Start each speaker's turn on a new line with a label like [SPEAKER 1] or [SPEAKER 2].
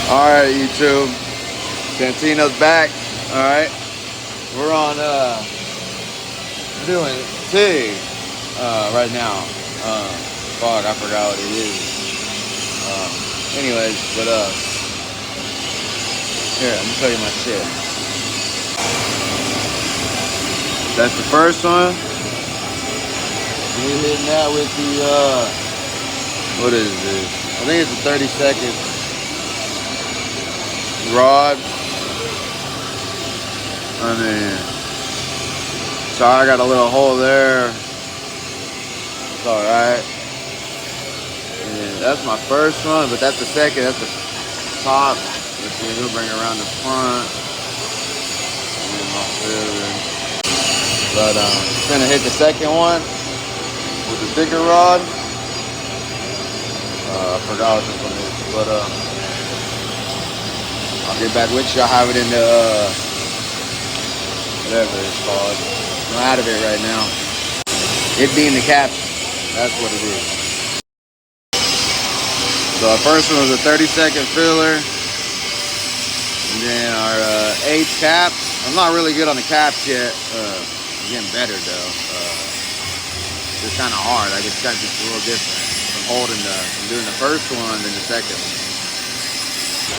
[SPEAKER 1] Alright, YouTube. Santino's back. Alright. We're on doing TIG right now. Fuck, I forgot what it is. Anyways, but here, let me show you my shit. That's the first one. We're hitting that with the what is this? I think it's a 30-second rod. I mean, so I got a little hole there. It's alright. That's my first one, but that's the second. That's the top. Let's see, we'll bring it around the front. But I'm gonna hit the second one with the bigger rod. I forgot what this one is, but I'll get back with you. I'll have it in the whatever it's called. I'm out of it right now. It being the caption. That's what it is. So our first one was a 30-second filler. And then our 8 caps. I'm not really good on the caps yet. I'm getting better though. It's kind of hard. Like it's kind of just a little different from doing the first one than the second one.